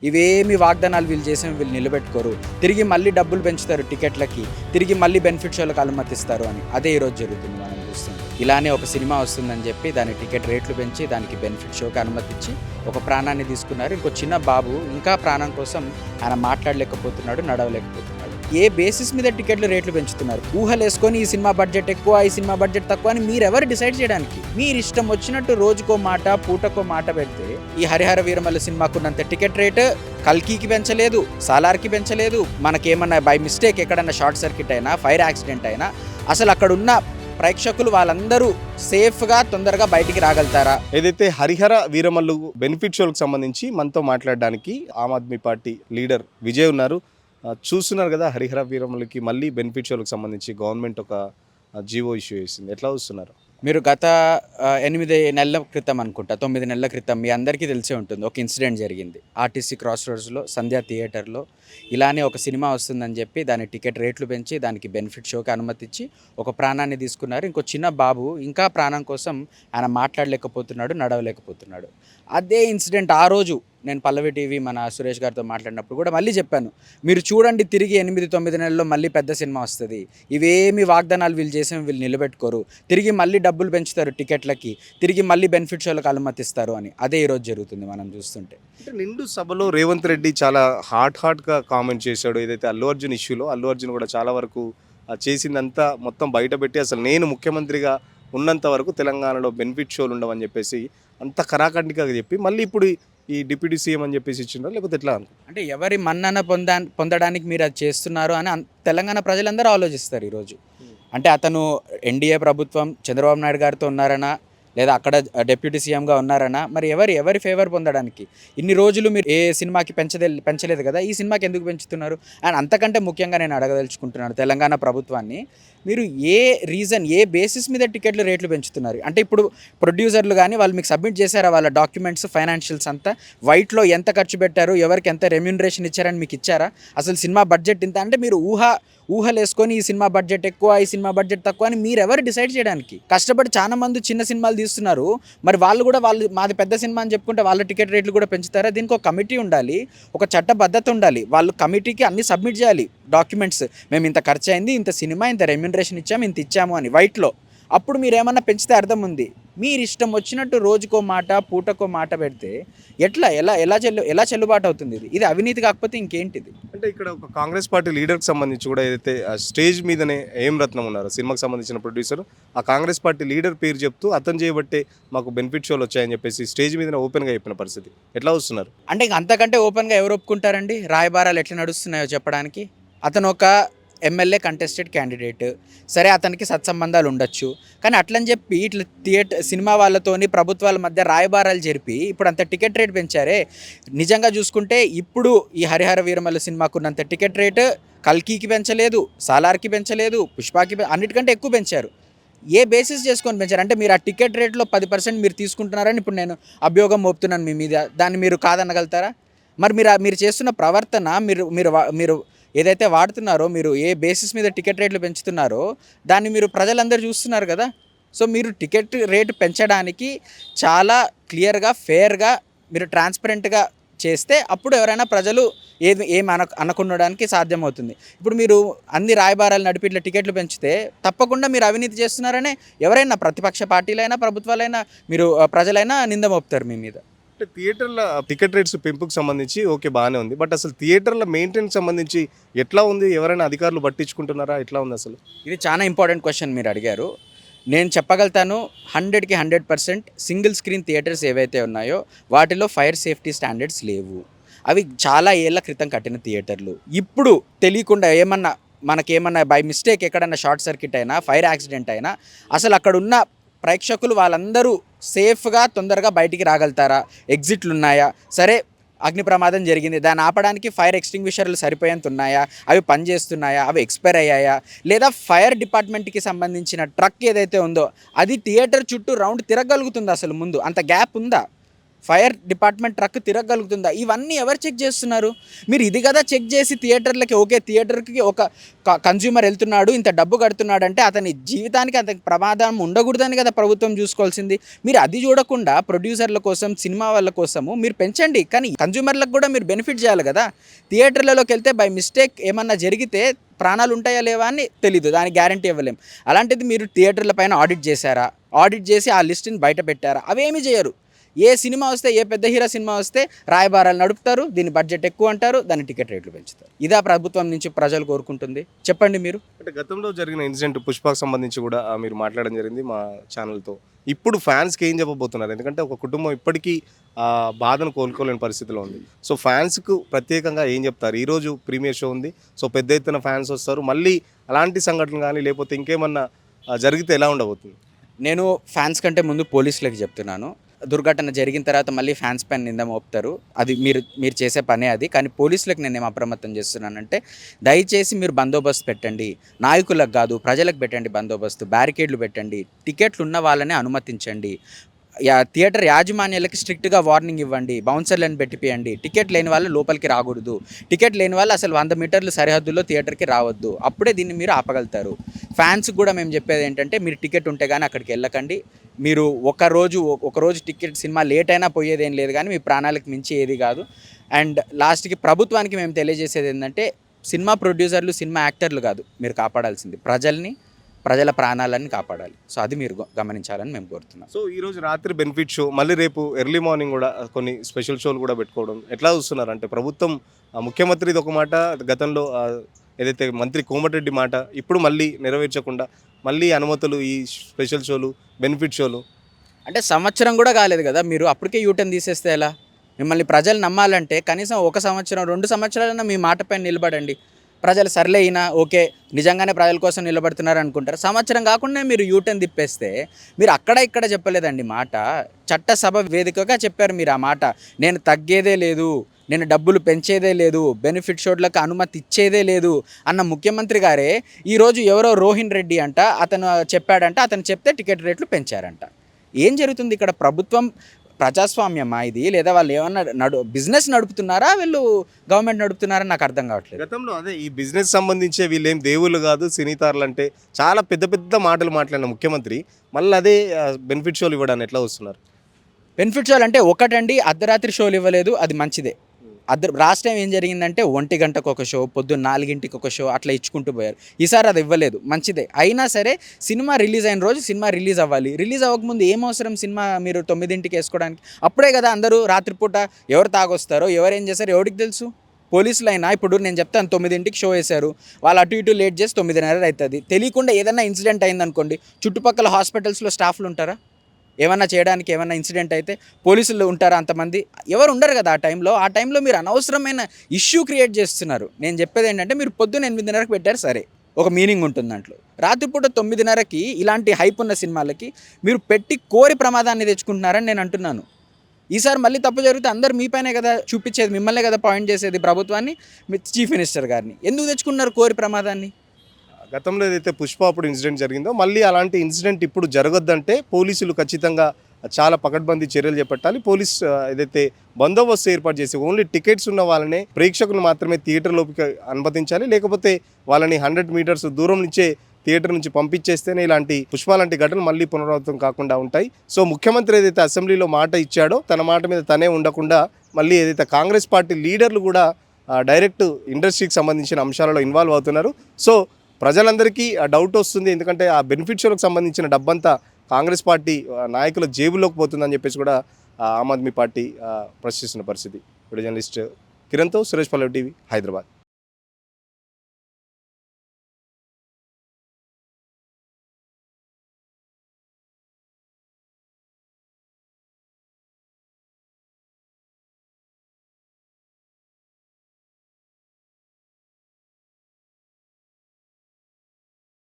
ఇవేమి వాగ్దానాలు వీళ్ళు చేసిన వీళ్ళు నిలబెట్టుకోరు, తిరిగి మళ్ళీ డబ్బులు పెంచుతారు టికెట్లకి, తిరిగి మళ్ళీ బెనిఫిట్ షోలకు అనుమతిస్తారు అని. అదే ఈరోజు జరుగుతుంది మనం చూస్తుంది. ఇలానే ఒక సినిమా వస్తుందని చెప్పి దాని టికెట్ రేట్లు పెంచి దానికి బెనిఫిట్ షోకి అనుమతించి ఒక ప్రాణాన్ని తీసుకున్నారు. ఇంకో చిన్న బాబు ఇంకా ప్రాణం కోసం ఆయన మాట్లాడలేకపోతున్నాడు, నడవలేకపోతున్నాడు. ఏ బేసిస్ మీద టికెట్లు రేట్లు పెంచుతున్నారు? ఊహలు వేసుకొని ఈ సినిమా బడ్జెట్ ఎక్కువ, ఈ సినిమా బడ్జెట్ తక్కువ అని మీరెవరు డిసైడ్ చేయడానికి? మీరు ఇష్టం వచ్చినట్టు రోజుకో మాట పూటకో మాట పెడితే ఈ హరిహర వీరమల్లు సినిమాకున్నంత టికెట్ రేటు కల్కికి పెంచలేదు, సాలార్కి పెంచలేదు. మనకేమన్నా బై మిస్టేక్ ఎక్కడన్నా షార్ట్ సర్క్యూట్ అయినా, ఫైర్ యాక్సిడెంట్ అయినా అసలు అక్కడున్న ప్రేక్షకులు వాళ్ళందరూ సేఫ్గా తొందరగా బయటికి రాగలుగుతారా? ఏదైతే హరిహర వీరమల్లు బెనిఫిట్ షోలకు సంబంధించి మనతో మాట్లాడడానికి ఆమ్ ఆద్మీ పార్టీ లీడర్ విజయ్ ఉన్నారు. చూస్తున్నారు కదా, హరిహర వీరమల్లుకి మళ్ళీ బెనిఫిట్ షోలకు సంబంధించి గవర్నమెంట్ ఒక జీవో ఇష్యూ చేసింది. ఎట్లా చూస్తున్నారు మీరు? గత 8 నెలల క్రితం అనుకుంటా, 9 నెలల క్రితం మీ అందరికీ తెలిసే ఉంటుంది, ఒక ఇన్సిడెంట్ జరిగింది. ఆర్టీసీ క్రాస్ రోడ్స్లో సంధ్యా థియేటర్లో ఇలానే ఒక సినిమా వస్తుందని చెప్పి దాని టికెట్ రేట్లు పెంచి దానికి బెనిఫిట్ షోకి అనుమతించి ఒక ప్రాణాన్ని తీసుకున్నారు. ఇంకో చిన్న బాబు ఇంకా ప్రాణం కోసం ఆయన మాట్లాడలేకపోతున్నాడు, నడవలేకపోతున్నాడు. అదే ఇన్సిడెంట్ ఆ రోజు నేను పల్లవి టీవీ మన సురేష్ గారితో మాట్లాడినప్పుడు కూడా మళ్ళీ చెప్పాను, మీరు చూడండి తిరిగి 8-9 నెలల్లో మళ్ళీ పెద్ద సినిమా వస్తుంది. ఇవేమి వాగ్దానాలు వీళ్ళు చేసిన వీళ్ళు నిలబెట్టుకోరు, తిరిగి మళ్ళీ డబ్బులు పెంచుతారు టికెట్లకి, తిరిగి మళ్ళీ బెనిఫిట్ షోలకు అనుమతిస్తారు అని. అదే ఈరోజు జరుగుతుంది మనం చూస్తుంటే. అంటే నిండు సభలో రేవంత్ రెడ్డి చాలా హాట్గా కామెంట్ చేశాడు. ఏదైతే అల్లు అర్జున్ ఇష్యూలో అల్లు అర్జున్ కూడా చాలా వరకు చేసిందంతా మొత్తం బయటపెట్టి అసలు నేను ముఖ్యమంత్రిగా ఉన్నంత వరకు తెలంగాణలో బెనిఫిట్ షోలు ఉండవని చెప్పేసి అంత కరాఖండిగా చెప్పి మళ్ళీ ఇప్పుడు ఈ డిప్యూటీ సీఎం అని చెప్పేసి ఇచ్చిండ్రా లేకపోతే ఎట్లా? అంటే ఎవరి మన్నన పొందడానికి మీరు అది చేస్తున్నారు అని తెలంగాణ ప్రజలందరూ ఆలోచిస్తారు ఈరోజు. అంటే అతను ఎన్డీఏ ప్రభుత్వం చంద్రబాబు నాయుడు గారితో ఉన్నారనా, లేదా అక్కడ డిప్యూటీ సీఎంగా ఉన్నారనా, మరి ఎవరి ఫేవర్ పొందడానికి? ఇన్ని రోజులు మీరు ఏ సినిమాకి పెంచలేదు కదా, ఈ సినిమాకి ఎందుకు పెంచుతున్నారు? అండ్ అంతకంటే ముఖ్యంగా నేను అడగదలుచుకుంటున్నాను తెలంగాణ ప్రభుత్వాన్ని, మీరు ఏ రీజన్, ఏ బేసిస్ మీద టికెట్లు రేట్లు పెంచుతున్నారు? అంటే ఇప్పుడు ప్రొడ్యూసర్లు కానీ వాళ్ళు మీకు సబ్మిట్ చేశారా వాళ్ళ డాక్యుమెంట్స్, ఫైనాన్షియల్స్ అంతా? వైట్లో ఎంత ఖర్చు పెట్టారు, ఎవరికి ఎంత రెమ్యూనరేషన్ ఇచ్చారని మీకు ఇచ్చారా? అసలు సినిమా బడ్జెట్ ఇంత అంటే మీరు ఊహలు వేసుకొని ఈ సినిమా బడ్జెట్ ఎక్కువ, ఈ సినిమా బడ్జెట్ తక్కువ అని మీరెవరు డిసైడ్ చేయడానికి? కష్టపడి చాలా మంది చిన్న సినిమాలు తీస్తున్నారు, మరి వాళ్ళు మాది పెద్ద సినిమా అని చెప్పుకుంటే వాళ్ళ టికెట్ రేట్లు కూడా పెంచుతారా? దీనికి ఒక కమిటీ ఉండాలి, ఒక చట్టబద్ధత ఉండాలి. వాళ్ళు కమిటీకి అన్ని సబ్మిట్ చేయాలి డాక్యుమెంట్స్, మేము ఇంత ఖర్చు అయింది, ఇంత సినిమా, ఇంత రెమ్యూనరేషన్ ఇచ్చాము, ఇంత ఇచ్చాము అని వైట్లో. అప్పుడు మీరు ఏమన్నా పెంచితే అర్థం ఉంది. మీరు ఇష్టం వచ్చినట్టు రోజుకో మాట పూటకో మాట పెడితే ఎలా చెల్లుబాటు అవుతుంది? ఇది అవినీతి కాకపోతే ఇంకేంటిది? అంటే ఇక్కడ ఒక కాంగ్రెస్ పార్టీ లీడర్కి సంబంధించి కూడా ఏదైతే స్టేజ్ మీదనే ఏం రత్నం ఉన్నారు సినిమాకి సంబంధించిన ప్రొడ్యూసర్, ఆ కాంగ్రెస్ పార్టీ లీడర్ పేరు చెప్తూ అతను చేయబట్టే మాకు బెనిఫిట్ షోలు వచ్చాయని చెప్పేసి స్టేజ్ మీదనే ఓపెన్గా చెప్పిన పరిస్థితి. ఎట్లా వస్తున్నారు? అంటే అంతకంటే ఓపెన్గా ఎవరు ఒప్పుకుంటారండి? రాయబారాలు ఎట్లా నడుస్తున్నాయో చెప్పడానికి. అతను ఒక ఎమ్మెల్యే కంటెస్టెడ్ క్యాండిడేట్, సరే అతనికి సత్సంబంధాలు ఉండొచ్చు, కానీ అట్లని చెప్పి ఇట్లా సినిమా వాళ్ళతోని ప్రభుత్వాల మధ్య రాయబారాలు జరిపి ఇప్పుడు అంత టికెట్ రేట్ పెంచారే. నిజంగా చూసుకుంటే ఇప్పుడు ఈ హరిహర వీరమల్లు సినిమాకున్నంత టికెట్ రేటు కల్కికి పెంచలేదు, సాలార్కి పెంచలేదు, పుష్పాకి అన్నిటికంటే ఎక్కువ పెంచారు. ఏ బేసిస్ చేసుకొని పెంచారు? అంటే మీరు ఆ టికెట్ రేట్లో 10% మీరు తీసుకుంటున్నారని ఇప్పుడు నేను అభియోగం మోపుతున్నాను మీ మీద, దాన్ని మీరు కాదనగలుగుతారా? మరి మీరు చేస్తున్న ప్రవర్తన, మీరు ఏదైతే వాడుతున్నారో, మీరు ఏ బేసిస్ మీద టికెట్ రేట్లు పెంచుతున్నారో దాన్ని మీరు ప్రజలందరూ చూస్తున్నారు కదా. సో మీరు టికెట్ రేటు పెంచడానికి చాలా క్లియర్గా, ఫేర్గా, మీరు ట్రాన్స్పరెంట్గా చేస్తే అప్పుడు ఎవరైనా ప్రజలు ఏమి అనకుండడానికి సాధ్యమవుతుంది. ఇప్పుడు మీరు అన్ని రాయబారాలు నడిపి ఇట్లా టికెట్లు పెంచితే తప్పకుండా మీరు అవినీతి చేస్తున్నారనే ఎవరైనా, ప్రతిపక్ష పార్టీలైనా ప్రభుత్వాలైనా మీరు ప్రజలైనా నింద మోపుతారు మీ మీద. అంటే థియేటర్ల టికెట్ రేట్స్ పెంపుకు సంబంధించి ఓకే బాగానే ఉంది, బట్ అసలు థియేటర్ల మెయింటెనెన్స్ సంబంధించి ఎట్లా ఉంది? ఎవరైనా అధికారులు పట్టించుకుంటున్నారా? ఎట్లా ఉంది అసలు? ఇది చాలా ఇంపార్టెంట్ క్వశ్చన్ మీరు అడిగారు. నేను చెప్పగలుగుతాను 100కి 100% సింగిల్ స్క్రీన్ థియేటర్స్ ఏవైతే ఉన్నాయో వాటిలో ఫైర్ సేఫ్టీ స్టాండర్డ్స్ లేవు. అవి చాలా ఏళ్ల క్రితం కట్టిన థియేటర్లు. ఇప్పుడు తెలియకుండా మనకేమన్నా బై మిస్టేక్ ఎక్కడన్నా షార్ట్ సర్క్యూట్ అయినా, ఫైర్ యాక్సిడెంట్ అయినా అసలు అక్కడున్న ప్రేక్షకులు వాళ్ళందరూ సేఫ్గా తొందరగా బయటికి రాగలుగుతారా? ఎగ్జిట్లు ఉన్నాయా? సరే అగ్ని ప్రమాదం జరిగింది, దాన్ని ఆపడానికి ఫైర్ ఎక్స్టింగ్విషర్లు సరిపోయేంత ఉన్నాయా? అవి పనిచేస్తున్నాయా? అవి ఎక్స్పైర్ అయ్యాయా? లేదా ఫైర్ డిపార్ట్మెంట్కి సంబంధించిన ట్రక్ ఏదైతే ఉందో అది థియేటర్ చుట్టూ రౌండ్ తిరగలుగుతుందా? అసలు ముందు అంత గ్యాప్ ఉందా? ఫైర్ డిపార్ట్మెంట్ ట్రక్ తిరగలుగుతుందా? ఇవన్నీ ఎవరు చెక్ చేస్తున్నారు? మీరు ఇది కదా చెక్ చేసి థియేటర్లకి ఓకే, థియేటర్కి ఒక కన్జ్యూమర్ వెళ్తున్నాడు, ఇంత డబ్బు కడుతున్నాడు అంటే అతని జీవితానికి అతనికి ప్రమాదం ఉండకూడదని కదా ప్రభుత్వం చూసుకోవాల్సింది. మీరు అది చూడకుండా ప్రొడ్యూసర్ల కోసం, సినిమా వాళ్ళ కోసము మీరు పెంచండి, కానీ కన్జ్యూమర్లకు కూడా మీరు బెనిఫిట్ చేయాలి కదా. థియేటర్లలోకి వెళ్తే బై మిస్టేక్ ఏమన్నా జరిగితే ప్రాణాలు ఉంటాయా లేవా అని తెలీదు, దానికి గ్యారంటీ ఇవ్వలేం. అలాంటిది మీరు థియేటర్ల పైన ఆడిట్ చేశారా? ఆడిట్ చేసి ఆ లిస్ట్ని బయట పెట్టారా? అవేమీ చేయరు. ఏ సినిమా వస్తే, ఏ పెద్ద హీరో సినిమా వస్తే రాయబారాలు నడుపుతారు, దీని బడ్జెట్ ఎక్కువ అంటారు, దాని టికెట్ రేట్లు పెంచుతారు. ఇదా ప్రభుత్వం నుంచి ప్రజలు కోరుకుంటుంది? చెప్పండి మీరు. అంటే గతంలో జరిగిన ఇన్సిడెంట్ పుష్పకు సంబంధించి కూడా మీరు మాట్లాడడం జరిగింది మా ఛానల్తో. ఇప్పుడు ఫ్యాన్స్కి ఏం చెప్పబోతున్నారు? ఎందుకంటే ఒక కుటుంబం ఇప్పటికీ బాధను కోలుకోలేని పరిస్థితిలో ఉంది. సో ఫ్యాన్స్కు ప్రత్యేకంగా ఏం చెప్తారు? ఈరోజు ప్రీమియర్ షో ఉంది, సో పెద్ద ఎత్తున ఫ్యాన్స్ వస్తారు, మళ్ళీ అలాంటి సంఘటనలు కానీ లేకపోతే ఇంకేమన్నా జరిగితే ఎలా ఉండబోతుంది? నేను ఫ్యాన్స్ కంటే ముందు పోలీసులకి చెప్తున్నాను. దుర్ఘటన జరిగిన తర్వాత మళ్ళీ ఫ్యాన్స్ పైన నింద మోపుతారు, అది మీరు చేసే పనే అది. కానీ పోలీసులకు నేనేం అప్రమత్తం చేస్తున్నానంటే, దయచేసి మీరు బందోబస్తు పెట్టండి, నాయకులకు కాదు ప్రజలకు పెట్టండి బందోబస్తు, బ్యారికేడ్లు పెట్టండి, టికెట్లు ఉన్న వాళ్ళనే అనుమతించండి, థియేటర్ యాజమాన్యాలకి స్ట్రిక్ట్గా వార్నింగ్ ఇవ్వండి, బౌన్సర్లను పెట్టిపియండి, టికెట్ లేని వాళ్ళు లోపలికి రాకూడదు, టికెట్ లేని వాళ్ళు అసలు 100 మీటర్లు సరిహద్దుల్లో థియేటర్కి రావద్దు, అప్పుడే దీన్ని మీరు ఆపగలుగుతారు. ఫ్యాన్స్కి కూడా మేము చెప్పేది ఏంటంటే, మీరు టికెట్ ఉంటే కానీ అక్కడికి వెళ్ళకండి. మీరు ఒకరోజు టికెట్ సినిమా లేట్ అయినా పోయేది ఏం లేదు, కానీ మీ ప్రాణాలకు మించి ఏది కాదు. అండ్ లాస్ట్కి ప్రభుత్వానికి మేము తెలియజేసేది ఏంటంటే, సినిమా ప్రొడ్యూసర్లు, సినిమా యాక్టర్లు కాదు మీరు కాపాడాల్సింది, ప్రజల ప్రాణాలను కాపాడాలి. సో అది మీరు గమనించాలని మేము కోరుతున్నాం. సో ఈరోజు రాత్రి బెనిఫిట్ షో, మళ్ళీ రేపు ఎర్లీ మార్నింగ్ కూడా కొన్ని స్పెషల్ షోలు కూడా పెట్టుకోవడం ఎట్లా చూస్తున్నారు? అంటే ప్రభుత్వం ముఖ్యమంత్రిది ఒక మాట, గతంలో ఏదైతే మంత్రి కోమటిరెడ్డి మాట, ఇప్పుడు మళ్ళీ నెరవేర్చకుండా మళ్ళీ అనుమతులు, ఈ స్పెషల్ షోలు, బెనిఫిట్ షోలు. అంటే సంవత్సరం కూడా కాలేదు కదా, మీరు అప్పటికే యూటర్న్ తీసేస్తే ఎలా? మిమ్మల్ని ప్రజలు నమ్మాలంటే కనీసం 1 సంవత్సరం 2 సంవత్సరాలైనా మీ మాట పైన నిలబడండి. ప్రజలు సర్లే అయినా ఓకే నిజంగానే ప్రజల కోసం నిలబడుతున్నారు అనుకుంటారు. సంవత్సరం కాకుండా మీరు యూటర్న్ తిప్పేస్తే, మీరు అక్కడ ఇక్కడ చెప్పలేదండి మాట, చట్టసభ వేదికగా చెప్పారు మీరు ఆ మాట. నేను తగ్గేదే లేదు, నేను డబ్బులు పెంచేదే లేదు, బెనిఫిట్ షోలకు అనుమతి ఇచ్చేదే లేదు అన్న ముఖ్యమంత్రి గారే ఈరోజు ఎవరో రోహిన్ రెడ్డి అంట, అతను చెప్పాడంట, అతను చెప్తే టికెట్ రేట్లు పెంచారంట. ఏం జరుగుతుంది ఇక్కడ? ప్రభుత్వం ప్రజాస్వామ్యమా ఇది, లేదా వాళ్ళు ఏమన్నా బిజినెస్ నడుపుతున్నారా, వీళ్ళు గవర్నమెంట్ నడుపుతున్నారా? నాకు అర్థం కావట్లేదు. గతంలో అదే ఈ బిజినెస్ సంబంధించే వీళ్ళేం దేవుళ్ళు కాదు, సినీతారులు అంటే చాలా పెద్ద పెద్ద మాటలు మాట్లాడిన ముఖ్యమంత్రి మళ్ళీ అదే బెనిఫిట్ షోలు ఇవ్వడానికి ఎట్లా వస్తున్నారు? బెనిఫిట్ షోలు అంటే ఒకటండి, అర్ధరాత్రి షోలు ఇవ్వలేదు, అది మంచిదే. లాస్ట్ టైం ఏం జరిగిందంటే 1 గంటకు ఒక షో, పొద్దున్న 4ంటికి ఒక షో, అట్లా ఇచ్చుకుంటూ పోయారు. ఈసారి అది ఇవ్వలేదు, మంచిదే. అయినా సరే సినిమా రిలీజ్ అయిన రోజు సినిమా రిలీజ్ అవ్వాలి. రిలీజ్ అవ్వకముందు ఏం అవసరం సినిమా మీరు 9ంటికి వేసుకోవడానికి? అప్పుడే కదా అందరూ రాత్రిపూట ఎవరు తాగొస్తారో, ఎవరు ఏం చేస్తారో ఎవరికి తెలుసు? పోలీసులు అయినా ఇప్పుడు నేను చెప్తాను, 9ంటికి షో వేశారు, వాళ్ళు అటు ఇటు లేట్ చేసి 9:30 అవుతుంది. తెలియకుండా ఏదైనా ఇన్సిడెంట్ అయిందనుకోండి, చుట్టుపక్కల హాస్పిటల్స్లో స్టాఫ్లు ఉంటారా? ఏమన్నా చేయడానికి ఏమన్నా ఇన్సిడెంట్ అయితే పోలీసులు ఉంటారా అంతమంది? ఎవరు ఉండరు కదా ఆ టైంలో మీరు అనవసరమైన ఇష్యూ క్రియేట్ చేస్తున్నారు. నేను చెప్పేది ఏంటంటే, మీరు పొద్దున్న 8:30కి పెట్టారు సరే, ఒక మీనింగ్ ఉంటుంది దాంట్లో. రాత్రిపూట 9:30కి ఇలాంటి హైప్ ఉన్న సినిమాలకి మీరు పెట్టి కోరి ప్రమాదాన్ని తెచ్చుకుంటున్నారని నేను అంటున్నాను. ఈసారి మళ్ళీ తప్పు జరిగితే అందరు మీ పైనే కదా చూపించేది, మిమ్మల్నే కదా పాయింట్ చేసేది, ప్రభుత్వాన్ని, చీఫ్ మినిస్టర్ గారిని. ఎందుకు తెచ్చుకున్నారు కోరి ప్రమాదాన్ని? గతంలో ఏదైతే పుష్ప అప్పుడు ఇన్సిడెంట్ జరిగిందో మళ్ళీ అలాంటి ఇన్సిడెంట్ ఇప్పుడు జరగొద్దంటే పోలీసులు ఖచ్చితంగా చాలా పకడ్బందీ చర్యలు చేపట్టాలి. పోలీస్ ఏదైతే బందోబస్తు ఏర్పాటు చేసి ఓన్లీ టికెట్స్ ఉన్న వాళ్ళనే, ప్రేక్షకులు మాత్రమే థియేటర్ లోపలికి అనుమతించాలి. లేకపోతే వాళ్ళని 100 మీటర్స్ దూరం నుంచే థియేటర్ నుంచి పంపించేస్తేనే ఇలాంటి పుష్ప లాంటి ఘటనలు మళ్ళీ పునరావృతం కాకుండా ఉంటాయి. సో ముఖ్యమంత్రి ఏదైతే అసెంబ్లీలో మాట ఇచ్చాడో తన మాట మీద తనే ఉండకుండా మళ్ళీ ఏదైతే కాంగ్రెస్ పార్టీ లీడర్లు కూడా డైరెక్ట్ ఇండస్ట్రీకి సంబంధించిన అంశాలలో ఇన్వాల్వ్ అవుతున్నారు. సో ప్రజలందరికీ డౌట్ వస్తుంది, ఎందుకంటే ఆ బెనిఫిట్ షోలకు సంబంధించిన డబ్బంతా కాంగ్రెస్ పార్టీ నాయకుల జేబులోకి పోతుందని చెప్పేసి కూడా ఆమ్ ఆద్మీ పార్టీ ప్రశ్నిస్తున్న పరిస్థితి. వీడియో జర్నలిస్ట్ కిరణ్తో సురేష్ పల్లవి, టీవీ, హైదరాబాద్.